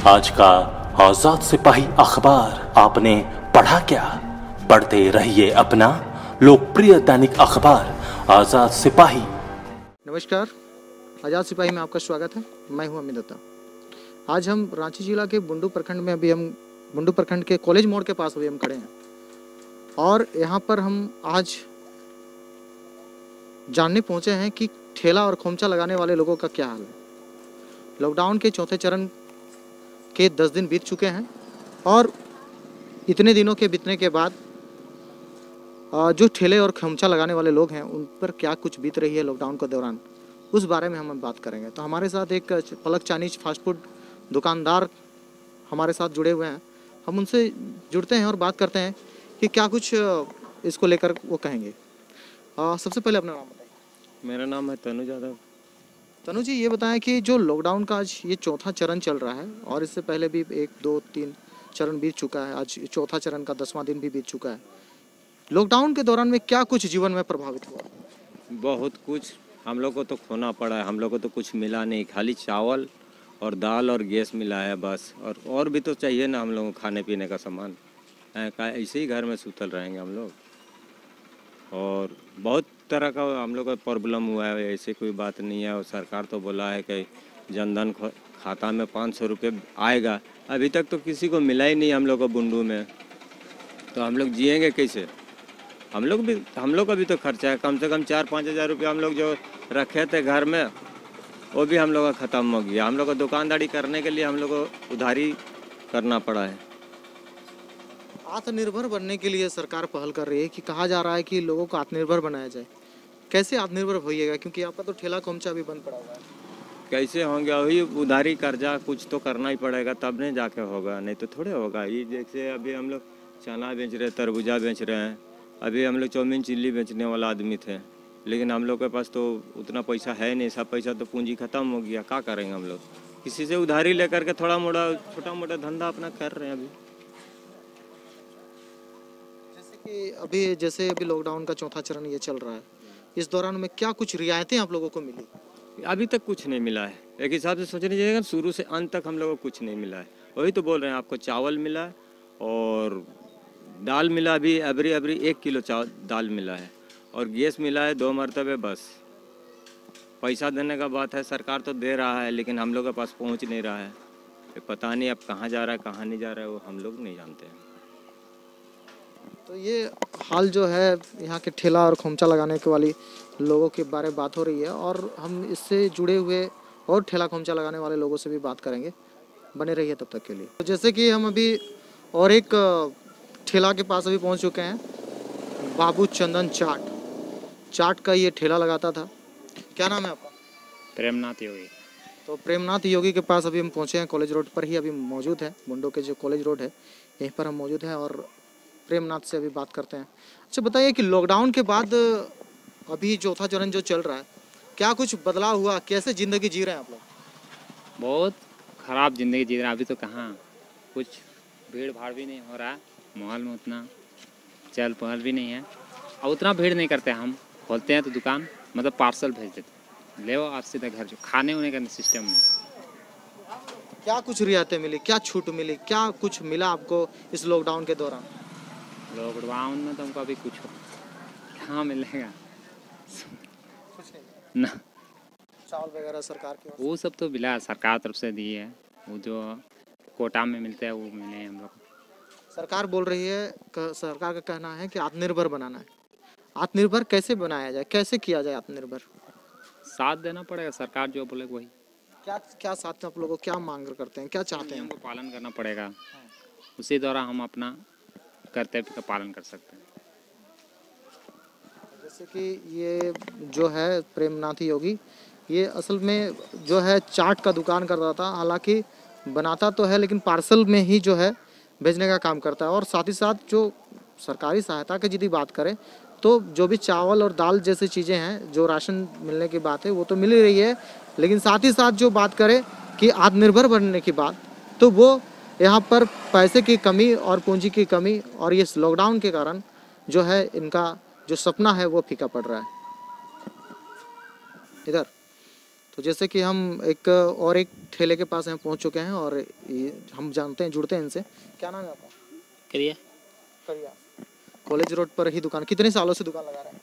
आज का आजाद सिपाही अखबार आपने पढ़ा क्या? पढ़ते रहिए अपना लोकप्रिय दैनिक अखबार आजाद सिपाही। नमस्कार, आजाद सिपाही में आपका स्वागत है। मैं हूं अमित दत्ता। आज हम रांची जिला के बुंडू प्रखंड में बुंडू प्रखंड के कॉलेज मोड़ के पास हम खड़े हैं और यहाँ पर हम आज जानने पहुंचे हैं कि ठेला और खोमचा लगाने वाले लोगों का क्या हाल है। लॉकडाउन के चौथे चरण के 10 दिन बीत चुके हैं और इतने दिनों के बीतने के बाद जो ठेले और खोमचा लगाने वाले लोग हैं उन पर क्या कुछ बीत रही है लॉकडाउन के दौरान, उस बारे में हम बात करेंगे। तो हमारे साथ एक पलक चाइनीज फास्ट फूड दुकानदार हमारे साथ जुड़े हुए हैं। हम उनसे जुड़ते हैं और बात करते हैं कि क्या कुछ इसको लेकर वो कहेंगे। सबसे पहले अपना नाम बताइए। मेरा नाम है तनु यादव। तनु जी, ये बताएं कि जो लॉकडाउन का आज ये चौथा चरण चल रहा है और इससे पहले भी 1, 2, 3 चरण बीत चुका है, आज चौथा चरण का 10वां दिन भी बीत चुका है। लॉकडाउन के दौरान में क्या कुछ जीवन में प्रभावित हुआ? बहुत कुछ हम लोग को तो खोना पड़ा है। हम लोग को तो कुछ मिला नहीं, खाली चावल और दाल और गैस मिला है बस। और भी तो चाहिए ना हम लोगों को खाने पीने का सामान। ऐसे ही घर में सुतल रहेंगे हम लोग। और बहुत तरह का हम लोग का प्रॉब्लम हुआ है, ऐसे कोई बात नहीं है। और सरकार तो बोला है कि जनधन खाता में 500 रुपये आएगा, अभी तक तो किसी को मिला ही नहीं हम लोग को बुंडू में। तो हम लोग जिएंगे कैसे? हम लोग का भी तो खर्चा है। कम से कम 4-5 हज़ार रुपये हम लोग जो रखे थे घर में वो भी हम लोग का ख़त्म हो गया। हम लोग को दुकानदारी करने के लिए हम लोग को उधारी करना पड़ा है। आत्मनिर्भर बनने के लिए सरकार पहल कर रही है कि कहा जा रहा है कि लोगों को आत्मनिर्भर बनाया जाए। कैसे आत्मनिर्भर होइएगा, क्योंकि आपका तो ठेला खोमचा भी बंद पड़ा हुआ है। कैसे होंगे? वही उधारी कर्जा कुछ तो करना ही पड़ेगा, तब नहीं जाके होगा, नहीं तो थोड़े होगा। ये जैसे अभी हम लोग चना बेच रहे हैं, तरबूजा बेच रहे हैं। अभी हम लोग चाउमीन चिल्ली बेचने वाला आदमी थे, लेकिन हम लोग के पास तो उतना पैसा है नहीं। सब पैसा तो पूंजी ख़त्म हो गया। क्या करेंगे हम लोग? किसी से उधारी लेकर के छोटा मोटा धंधा अपना कर रहे हैं। जैसे अभी लॉकडाउन का चौथा चरण ये चल रहा है, इस दौरान में क्या कुछ रियायतें आप लोगों को मिली? अभी तक कुछ नहीं मिला है। एक हिसाब से सोचने जाइएगा, शुरू से अंत तक हम लोगों को कुछ नहीं मिला है। वही तो बोल रहे हैं आपको, चावल मिला है और दाल मिला। अभी अबरी 1 किलो दाल मिला है और गैस मिला है 2 मरतबे बस। पैसा देने का बात है, सरकार तो दे रहा है लेकिन हम लोग के पास पहुंच नहीं रहा है। पता नहीं अब कहाँ जा रहा है कहाँ नहीं जा रहा है, वो हम लोग नहीं जानते हैं। तो ये हाल जो है यहाँ के ठेला और खोमचा लगाने के वाली लोगों के बारे में बात हो रही है और हम इससे जुड़े हुए और ठेला खोमचा लगाने वाले लोगों से भी बात करेंगे। बने रहिए तब तक के लिए। तो जैसे कि हम अभी और एक ठेला के पास अभी पहुँच चुके हैं। बाबू चंदन चाट का ये ठेला लगाता था। क्या नाम है आपका? प्रेमनाथ योगी। तो प्रेमनाथ योगी के पास अभी हम पहुँचे हैं। कॉलेज रोड पर ही अभी मौजूद है। बुंडू के जो कॉलेज रोड है यहीं पर हम मौजूद हैं और प्रेमनाथ से अभी बात करते हैं। अच्छा बताइए कि लॉकडाउन के बाद अभी चौथा चरण जो चल रहा है, क्या कुछ बदलाव हुआ? कैसे ज़िंदगी जी रहे हैं आप लोग? बहुत ख़राब ज़िंदगी जी रहे हैं। अभी तो कहाँ कुछ भीड़ भाड़ भी नहीं हो रहा है, माहौल में उतना चहल पहल भी नहीं है और उतना भीड़ नहीं करते। हम खोलते हैं तो दुकान मतलब पार्सल भेज देते, ले आप सीधा घर। जो खाने होने का सिस्टम नहीं। क्या कुछ रियायतें मिली, क्या छूट मिली, क्या कुछ मिला आपको इस लॉकडाउन के दौरान? लॉकडाउन में तो हमको अभी कुछ कहाँ मिलेगा ना। चावल वगैरह सरकार की वो सब तो मिला, सरकार तरफ से दी है। वो जो कोटा में मिलते हैं वो मिले हैं हम लोग। सरकार बोल रही है, सरकार का कहना है कि आत्मनिर्भर बनाना है। आत्मनिर्भर कैसे बनाया जाए, कैसे किया जाए आत्मनिर्भर? साथ देना पड़ेगा, सरकार जो बोले वही। क्या साथ में आप लोगों को क्या मांग करते हैं, क्या चाहते हैं? हमको पालन करना पड़ेगा, उसी द्वारा हम अपना कर्तव्य का पालन कर सकते हैं। जैसे कि ये जो है प्रेमनाथ योगी, ये असल में जो है चाट का दुकान करता था। हालांकि बनाता तो है लेकिन पार्सल में ही जो है भेजने का काम करता है। और साथ ही साथ जो सरकारी सहायता की यदि बात करें तो जो भी चावल और दाल जैसी चीज़ें हैं, जो राशन मिलने की बात है वो तो मिल ही रही है, लेकिन साथ ही साथ जो बात करें कि आत्मनिर्भर बनने की बात, तो वो यहाँ पर पैसे की कमी और पूंजी की कमी और इस लॉकडाउन के कारण जो है इनका जो सपना है वो फीका पड़ रहा है। इधर तो जैसे कि हम एक ठेले के पास हम पहुंच चुके हैं और हम जानते हैं, जुड़ते हैं इनसे। क्या नाम है आपका? करिए करिया। कॉलेज रोड पर ही दुकान, कितने सालों से दुकान लगा रहे हैं?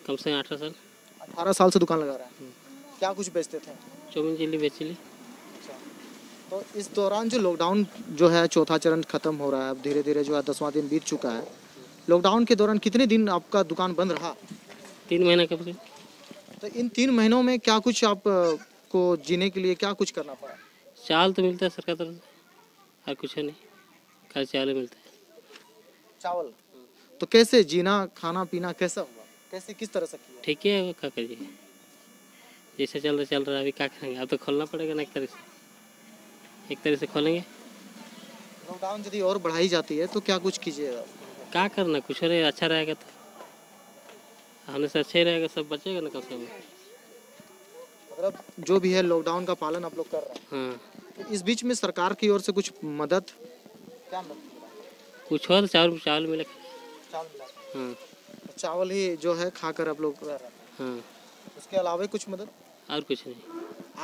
कम से 18 साल। 18 साल से दुकान लगा रहे हैं। क्या कुछ बेचते थे? चौमिन चिल्ली बेचिली। तो इस दौरान जो लॉकडाउन जो है चौथा चरण खत्म हो रहा है, अब धीरे धीरे जो है 10वां दिन बीत चुका है। लॉकडाउन के दौरान कितने दिन आपका दुकान बंद रहा? 3 महीना कब से। तो इन 3 महीनों में क्या कुछ आप को जीने के लिए क्या कुछ करना पड़ा? चावल तो मिलता है सरकार तरफ से, और कुछ नहीं, खाली चावल मिलता है। चावल। तो कैसे जीना, खाना पीना कैसा हुआ, कैसे किस तरह से किया? ठीक है, क्या करिए, जैसे चल रहा है अभी क्या करेंगे, अब तो खोलना पड़ेगा ना, एक तरह से खोलेंगे। लॉकडाउन यदि और बढ़ाई जाती है तो क्या कुछ कीजिएगा? क्या करना, कुछ रहे अच्छा रहेगा तो हमने से अच्छा ही रहेगा, सब बचेगा ना कम से कम। मतलब जो भी है लॉकडाउन का पालन आप लोग कर रहे हैं। हाँ, तो इस बीच में सरकार की ओर से कुछ मदद, क्या मदद मिला? कुछ हो तो चावल मिले। चावल मिला। हाँ तो चावल ही जो है खाकर आप लोग रह रहे हैं। हाँ, उसके अलावा कुछ मदद? और कुछ नहीं।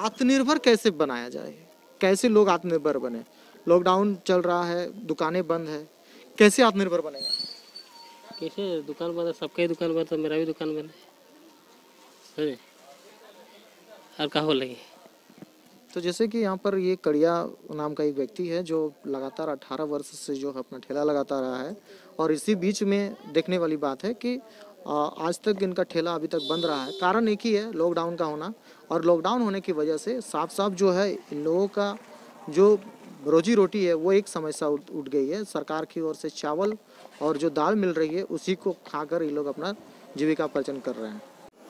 आत्मनिर्भर कैसे बनाया जाए, कैसे लोग आत्मनिर्भर बने? लॉकडाउन चल रहा है, दुकानें बंद है, कैसे आत्मनिर्भर बनेगा? कैसे दुकान बंद है, सबका ही दुकान बंद है, मेरा भी दुकान बंद है, समझे, और कहाँ बोलेंगे। तो जैसे कि यहाँ पर ये कड़िया नाम का एक व्यक्ति है जो लगातार 18 वर्ष से जो है अपना ठेला लगाता रहा है, और इसी बीच में देखने वाली बात है कि आज तक इनका ठेला अभी तक बंद रहा है। कारण एक ही है, लॉकडाउन का होना, और लॉकडाउन होने की वजह से साफ साफ जो है इन लोगों का जो रोजी रोटी है वो एक समस्या उठ गई है। सरकार की ओर से चावल और जो दाल मिल रही है उसी को खाकर ये लोग अपना जीविका पार्जन कर रहे हैं।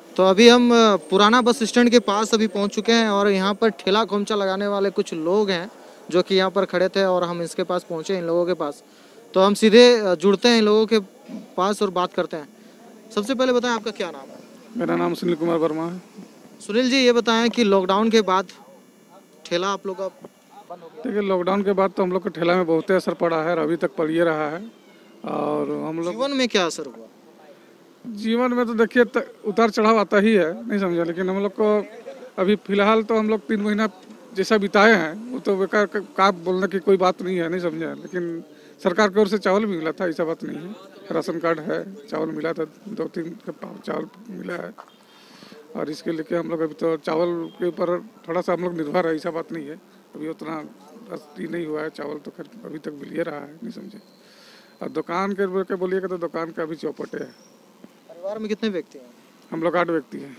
तो अभी हम पुराना बस स्टैंड के पास अभी पहुंच चुके हैं और यहाँ पर ठेला खोमचा लगाने वाले कुछ लोग हैं जो कि यहाँ पर खड़े थे और हम इसके पास पहुँचे, इन लोगों के पास। तो हम सीधे जुड़ते हैं इन लोगों के पास और बात करते हैं। सबसे पहले बताएं आपका क्या नाम है? मेरा नाम सुनील कुमार वर्मा है। सुनील जी, ये बताएं कि लॉकडाउन के बाद ठेला आप लोग का बंद हो गया? देखिए, लॉकडाउन के बाद तो हम लोग के ठेला में बहुत असर पड़ा है और अभी तक पड़ ही रहा है। और हम लोग जीवन में क्या असर हुआ? जीवन में तो देखिए उतार चढ़ाव आता ही है, नहीं समझा, लेकिन हम लोग को अभी फिलहाल तो हम लोग 3 महीना जैसा बिताए हैं वो तो बेकार का बोलने की कोई बात नहीं है, नहीं समझा। लेकिन सरकार की ओर से चावल भी मिला था, ऐसा बात नहीं है, राशन कार्ड है, चावल मिला था, 2-3 चावल मिला है। और इसके लेके हम लोग अभी तो चावल के ऊपर थोड़ा सा हम लोग निर्भर है, ऐसा बात नहीं है। अभी उतना अस्थि नहीं हुआ है, चावल तो खैर अभी तक मिल रहा है, नहीं समझे। और दुकान के बोलिएगा तो दुकान का अभी चौपटे है। परिवार में कितने व्यक्ति हैं? हम लोग 8 व्यक्ति हैं।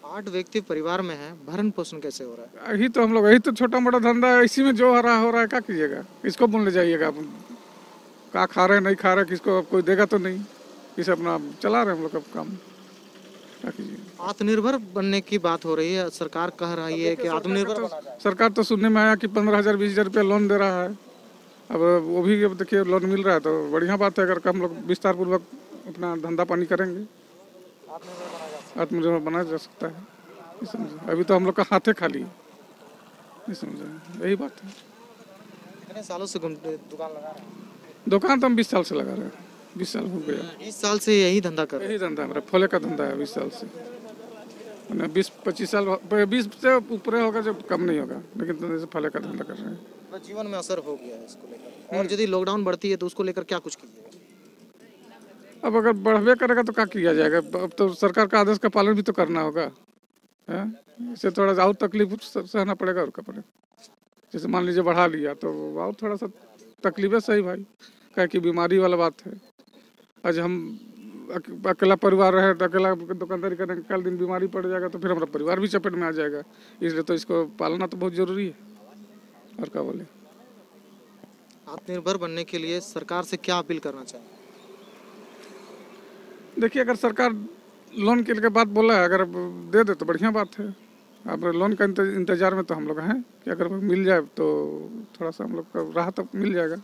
8 व्यक्ति परिवार में हैं, भरण पोषण कैसे हो रहा है? यही तो हम लोग, यही तो छोटा मोटा धंधा है, इसी में जो हो रहा है, क्या कीजिएगा, किसको बोलने जाइएगा आप, क्या खा रहे हैं नहीं खा रहे, किसको अब कोई देगा तो नहीं, इसे अपना चला रहे हम लोग अब काम, क्या कीजिए। आत्मनिर्भर बनने की बात हो रही है, सरकार कह रही है कि आत्मनिर्भर बना जाए। सरकार तो सुनने में आया कि 15,000-20,000 रुपया लोन दे रहा है। अब वो भी अब देखिए लोन मिल रहा है तो बढ़िया बात है, अगर हम लोग विस्तार पूर्वक अपना धंधा पानी करेंगे आत्मनिर्भर बना जा सकता है, नहीं समझे। अभी तो हम लोग का हाथे खाली है, नहीं समझे, यही बात है। कितने सालों से दुकान लगा रहे हैं? दुकान तो हम 20 साल से लगा रहे हैं, 20 साल हो गया। 20 साल से यही धंधा कर रहे हैं? यही धंधा हमारा फले का धंधा है 20 साल से। 20-25 साल, 20 से ऊपर होगा, जब कम नहीं होगा, लेकिन तो फले का धंधा कर रहे हैं। तो जीवन में असर हो गया है इसको लेकर, और यदि लॉकडाउन बढ़ती है तो उसको लेकर क्या कुछ कीजिएगा? अब अगर बढ़वे करेगा तो क्या किया जाएगा, अब तो सरकार का आदेश का पालन भी तो करना होगा, है, इससे थोड़ा और तकलीफ सहना पड़ेगा और क्या पड़ेगा। जैसे मान लीजिए बढ़ा लिया तो और थोड़ा सा तकलीफ है, सही भाई, क्या कि बीमारी वाला बात है। आज हम अकेला परिवार रहे तो अकेला दुकानदारी करेंगे, कल दिन बीमारी पड़ जाएगा तो फिर हमारा परिवार भी चपेट में आ जाएगा, इसलिए तो इसको पालना तो बहुत जरूरी है, और क्या बोले। आत्मनिर्भर बनने के लिए सरकार से क्या अपील करना चाहिए? देखिए, अगर सरकार लोन के लिए बात बोला है, अगर दे दे तो बढ़िया बात है। अब लोन का इंतजार में तो हम लोग हैं कि अगर मिल जाए तो थोड़ा सा हम लोग का राहत मिल जाएगा।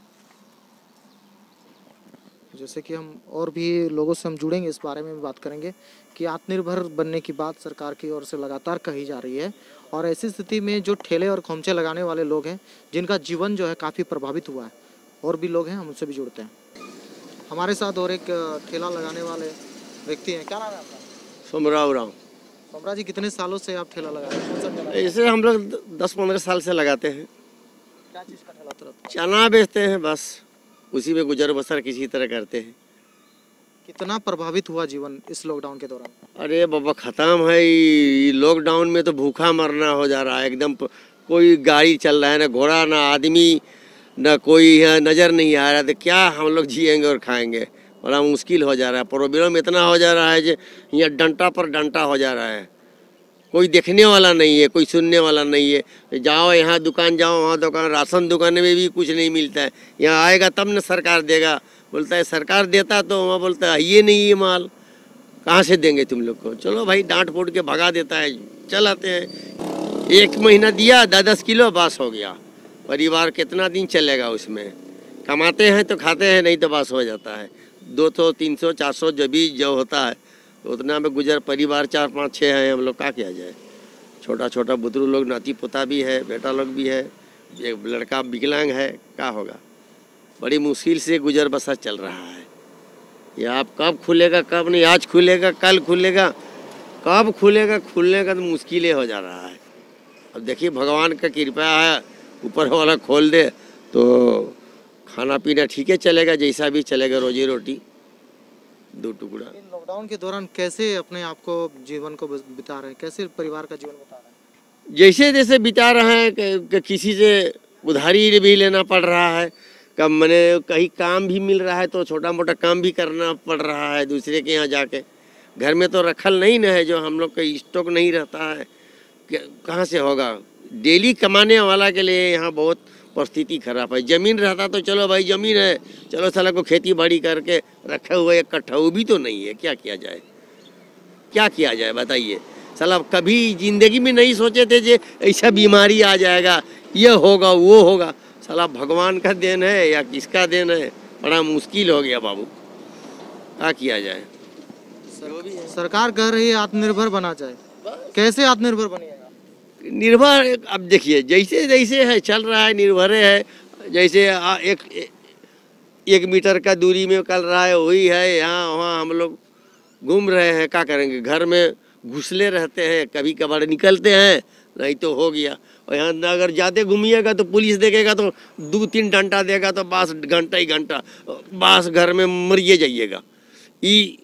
जैसे कि हम और भी लोगों से हम जुड़ेंगे, इस बारे में भी बात करेंगे कि आत्मनिर्भर बनने की बात सरकार की ओर से लगातार कही जा रही है, और ऐसी स्थिति में जो ठेले और खोमचे लगाने वाले लोग हैं जिनका जीवन जो है काफ़ी प्रभावित हुआ है, और भी लोग हैं, हम उनसे भी जुड़ते हैं। हमारे साथ और एक ठेला लगाने वाले व्यक्ति हैं, क्या नाम है आपका? सोमराव राव। सोमरा जी, कितने सालों से आप ठेला लगा रहे हैं? कौन सा ठेला? ऐसे हम लोग 10-15 साल से लगाते हैं। क्या चीज़ का ठेला होता है? चना बेचते हैं, बस उसी में गुजर बसर किसी तरह करते हैं। कितना प्रभावित हुआ जीवन इस लॉकडाउन के दौरान? अरे बाबा खत्म है, ये लॉकडाउन में तो भूखा मरना हो जा रहा है एकदम। कोई गाड़ी चल रहा है ना, घोड़ा ना आदमी, ना कोई यहाँ नज़र नहीं आ रहा, तो क्या हम लोग जिएंगे और खाएंगे? बड़ा मुश्किल हो जा रहा है। प्रॉब्लम इतना हो जा रहा है कि यहाँ डंटा पर डंटा हो जा रहा है। कोई देखने वाला नहीं है, कोई सुनने वाला नहीं है। जाओ यहाँ दुकान, जाओ वहाँ दुकान, राशन दुकान में भी कुछ नहीं मिलता है। यहाँ आएगा तब न सरकार देगा, बोलता है सरकार देता, तो वहाँ बोलता है ये नहीं, ये माल कहाँ से देंगे तुम लोग को? चलो भाई, डांट फूट के भगा देता है, चल आते हैं। 1 महीना दिया, 10-10 किलो बस हो गया। परिवार कितना दिन चलेगा उसमें? कमाते हैं तो खाते हैं, नहीं तो बस हो जाता है। 200, 300, 400 जो होता है तो उतना में गुजर। परिवार 4, 5, 6 हैं हम लोग, क्या किया जाए? छोटा छोटा बुतरू लोग, नाती पोता भी है, बेटा लोग भी है, एक लड़का विकलांग है, क्या होगा? बड़ी मुश्किल से गुजर बसर चल रहा है। ये आप कब खुलेगा, कब नहीं, आज खुलेगा, कल खुलेगा, कब खुलेगा? खुलने का तो मुश्किल ही हो जा रहा है। अब देखिए, भगवान का कृपा है, ऊपर वाला खोल दे तो खाना पीना ठीक है चलेगा, जैसा भी चलेगा, रोजी रोटी 2 टुकड़ा। इन लॉकडाउन के दौरान कैसे अपने आप को, जीवन को बिता रहे हैं? कैसे परिवार का जीवन बिता रहे हैं? जैसे जैसे बिता रहे हैं कि किसी से उधारी भी लेना पड़ रहा है, कब मैंने कहीं काम भी मिल रहा है तो छोटा मोटा काम भी करना पड़ रहा है दूसरे के यहाँ जाके। घर में तो रखल नहीं न है, जो हम लोग का स्टॉक नहीं रहता है, कहाँ से होगा? डेली कमाने वाला के लिए यहाँ बहुत परिस्थिति खराब है। ज़मीन रहता तो चलो भाई, ज़मीन है, चलो साला को खेती बाड़ी करके रखे हुए, एक कट्ठा भी तो नहीं है, क्या किया जाए? क्या किया जाए बताइए? साला कभी ज़िंदगी में नहीं सोचे थे कि ऐसा बीमारी आ जाएगा, ये होगा, वो होगा। साला भगवान का देन है या किसका देन है? बड़ा मुश्किल हो गया बाबू, क्या किया जाए? सरकार कह रही है आत्मनिर्भर बना जाए, कैसे आत्मनिर्भर बनिएगा? निर्भर, अब देखिए जैसे जैसे है चल रहा है, निर्भर है। जैसे एक मीटर का दूरी में चल रहा है, वही है। यहाँ वहाँ हम लोग घूम रहे हैं, क्या करेंगे? घर में घुसले रहते हैं, कभी कभार निकलते हैं, नहीं तो हो गया। और यहाँ अगर ज़्यादा घूमिएगा तो पुलिस देखेगा तो 2-3 डंडा देगा, तो बस घंटा ही घंटा बस घर में मरिए जाइएगा। ये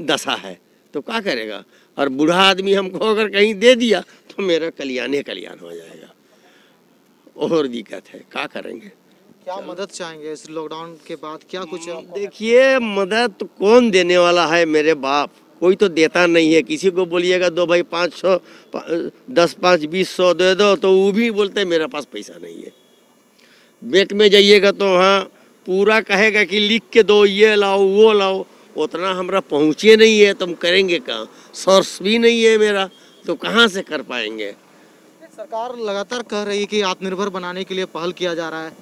दशा है, तो क्या करेगा? और बूढ़ा आदमी हमको अगर कहीं दे दिया तो मेरा कल्याण हो जाएगा, और दिक्कत है, क्या करेंगे? क्या मदद चाहेंगे इस लॉकडाउन के बाद? क्या कुछ देखिए, मदद तो कौन देने वाला है? मेरे बाप, कोई तो देता नहीं है। किसी को बोलिएगा दो भाई 500, 10, 5, 20 दे दो, तो वो भी बोलते हैं मेरे पास पैसा नहीं है। बैंक में जाइएगा तो वहाँ पूरा कहेगा कि लिख के दो, ये लाओ, वो लाओ। उतना हमारा पहुँचे नहीं है, तुम करेंगे कहाँ? सोर्स भी नहीं है मेरा, तो कहाँ से कर पाएंगे? सरकार लगातार कह रही है कि आत्मनिर्भर बनाने के लिए पहल किया जा रहा है।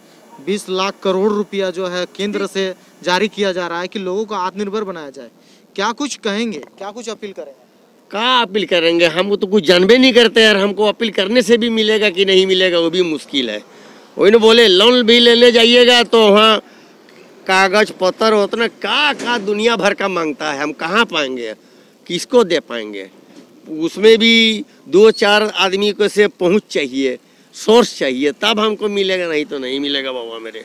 20 लाख करोड़ रुपया जो है केंद्र से जारी किया जा रहा है कि लोगों को आत्मनिर्भर बनाया जाए। क्या कुछ कहेंगे, क्या कुछ अपील करेंगे? क्या अपील करेंगे? हम तो कुछ जानबे नहीं करते यार। हमको अपील करने से भी मिलेगा कि नहीं मिलेगा वो भी मुश्किल है। वही ना बोले, लोन भी लेने जाइएगा तो वहाँ कागज पत्र उतना का दुनिया भर का मांगता है, हम कहाँ पाएंगे? किसको दे पाएंगे? उसमें भी 2-4 आदमी को से पहुँच चाहिए, सोर्स चाहिए, तब हमको मिलेगा, नहीं तो नहीं मिलेगा बाबा मेरे।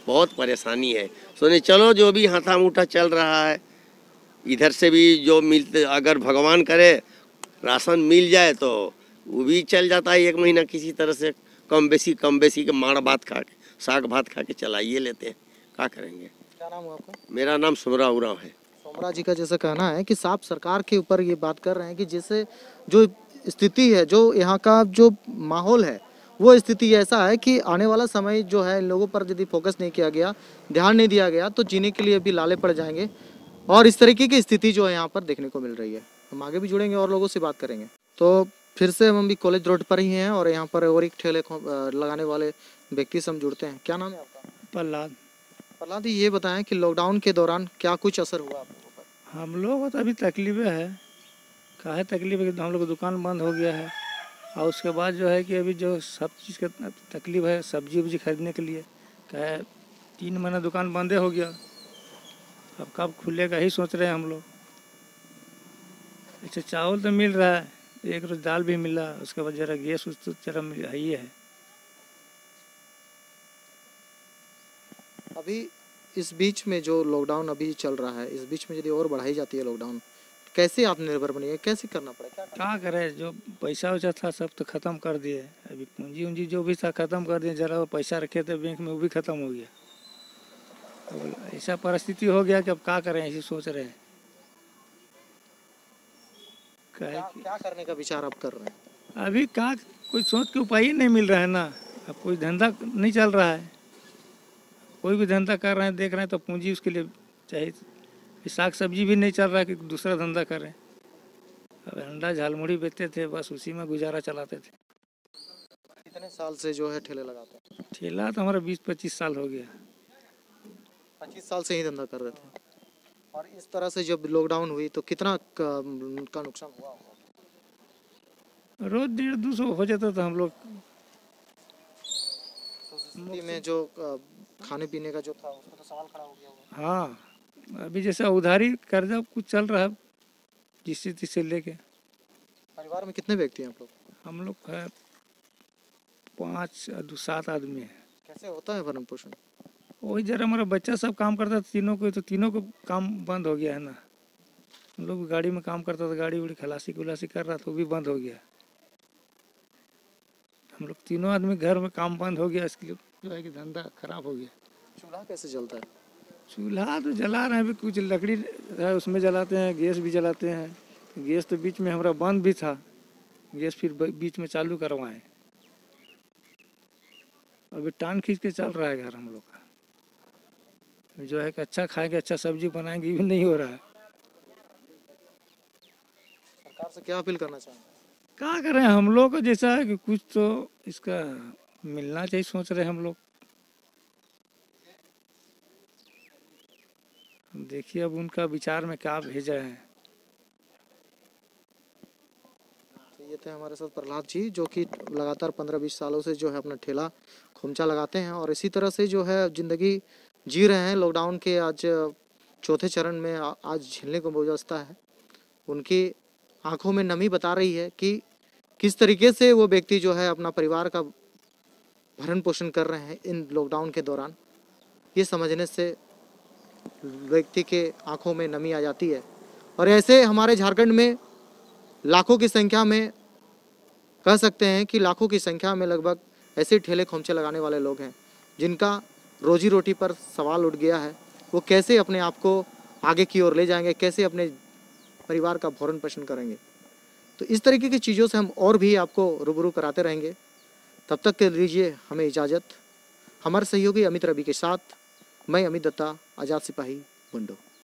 बहुत परेशानी है। सुने चलो, जो भी हाथा मुठा चल रहा है, इधर से भी जो मिलते, अगर भगवान करे राशन मिल जाए तो वो भी चल जाता है 1 महीना किसी तरह से, कम बेसी के माड़ भात खा के, साग भात खा के चलाइए लेते हैं। क्या करेंगे? क्या नाम है आपका? मेरा नाम सोमरा उरांव है। सोमरा जी का जैसा कहना है कि साफ सरकार के ऊपर ये बात कर रहे हैं कि जैसे जो स्थिति है, जो यहाँ का जो माहौल है, वो स्थिति ऐसा है कि आने वाला समय जो है, इन लोगों पर यदि फोकस नहीं किया गया, ध्यान नहीं दिया गया, तो जीने के लिए भी लाले पड़ जाएंगे। और इस तरीके की स्थिति जो है यहाँ पर देखने को मिल रही है। हम आगे भी जुड़ेंगे और लोगों से बात करेंगे। तो फिर से हम भी कॉलेज रोड पर ही हैं और यहाँ पर और एक ठेले लगाने वाले व्यक्ति से हम जुड़ते हैं। क्या नाम है आपका? प्रहलाद जी, ये बताएं कि लॉकडाउन के दौरान क्या कुछ असर हुआ आप लोगों पर? हम लोग को तो अभी तकलीफें है। काहे तकलीफ है कि हम लोग का दुकान बंद हो गया है, और उसके बाद जो है कि अभी जो सब चीज़ का तकलीफ है, सब्जी वब्जी खरीदने के लिए। कहे 3 महीना दुकान बंदे हो गया, अब कब खुलेगा ही सोच रहे हैं हम लोग। अच्छा चावल तो मिल रहा है, एक रोज दाल भी मिला, उसके बाद जरा गैस उस तो जरा है ही है। अभी इस बीच में जो लॉकडाउन अभी चल रहा है, इस बीच में यदि और बढ़ाई जाती है लॉकडाउन, कैसे आत्मनिर्भर बनिए, कैसे करना पड़ेगा, क्या करें, जो पैसा वैसा था सब तो ख़त्म कर दिए, अभी पूंजी उंजी जो भी था ख़त्म कर दिए, जरा वो पैसा रखे थे बैंक में वो भी ख़त्म हो गया। अब ऐसा परिस्थिति हो गया कि अब क्या करें, ऐसी सोच रहे हैं। क्या करने का विचार आप कर रहे हैं? अभी क्या, कोई सोच के उपाय ही नहीं मिल रहा है ना। अब कोई धंधा नहीं चल रहा है, कोई भी धंधा कर रहे हैं देख रहे हैं तो पूंजी उसके लिए चाहिए। साग सब्जी भी नहीं चल रहा है कि दूसरा धंधा करें। अब अंडा झालमुड़ी बेचते थे, बस उसी में गुजारा चलाते थे। कितने साल से जो है ठेले लगाते हैं? ठेला तो हमारा 20-25 साल हो गया। 25 साल से ही धंधा कर रहे थे। और इस तरह से जब लॉकडाउन हुई तो कितना का नुकसान हुआ होगा? रोज 150-200 हो जाता था हम लोग। तो स्थिति में जो खाने पीने का जो था उसका तो सवाल खड़ा हो गया होगा। हाँ, अभी जैसा उधारी कर्जा कुछ चल रहा है, जिससे तिससे लेके। परिवार में कितने व्यक्ति हैं आप लोग? हम लोग है 5-7 आदमी हैं। कैसे होता है भरण पोषण? वही जरा हमारा बच्चा सब काम करता था तीनों को, तो तीनों को काम बंद हो गया है ना। हम लोग गाड़ी में काम करता था, गाड़ी उड़ी खलासी खुलासी कर रहा था, वो भी बंद हो गया। हम लोग तीनों आदमी घर में काम बंद हो गया, इसके लिए जो है कि धंधा खराब हो गया। चूल्हा कैसे जलता है? चूल्हा तो जला रहे हैं, अभी कुछ लकड़ी है उसमें जलाते हैं, गैस भी जलाते हैं। गैस तो बीच में हमारा बंद भी था, गैस फिर बीच में चालू करवाएं। अभी टान खींच के चल रहा है घर हम लोग का, जो है कि अच्छा खाएंगे, अच्छा सब्जी बनाएंगे, ये भी नहीं हो रहा है। सरकार से क्या अपील करना चाहेंगे? क्या करें, हम लोग को जैसा है कि कुछ तो इसका मिलना चाहिए, सोच रहे हैं हम लोग। देखिए अब उनका विचार में क्या भेजा है। तो ये थे हमारे साथ प्रहलाद जी, जो कि लगातार 15-20 सालों से जो है अपना ठेला खोमचा लगाते हैं और इसी तरह से जो है ज़िंदगी जी रहे हैं। लॉकडाउन के आज चौथे चरण में आज झेलने को व्यवस्था है। उनकी आंखों में नमी बता रही है कि किस तरीके से वो व्यक्ति जो है अपना परिवार का भरण पोषण कर रहे हैं इन लॉकडाउन के दौरान। ये समझने से व्यक्ति के आंखों में नमी आ जाती है। और ऐसे हमारे झारखंड में लाखों की संख्या में, कह सकते हैं कि लाखों की संख्या में लगभग ऐसे ठेले खोमचे लगाने वाले लोग हैं जिनका रोजी रोटी पर सवाल उठ गया है। वो कैसे अपने आप को आगे की ओर ले जाएंगे, कैसे अपने परिवार का भरण पोषण करेंगे। तो इस तरीके की चीज़ों से हम और भी आपको रूबरू कराते रहेंगे। तब तक के लीजिए हमें इजाज़त। हमारे सहयोगी अमित रवि के साथ मैं अमित दत्ता, आज़ाद सिपाही, बुंडो।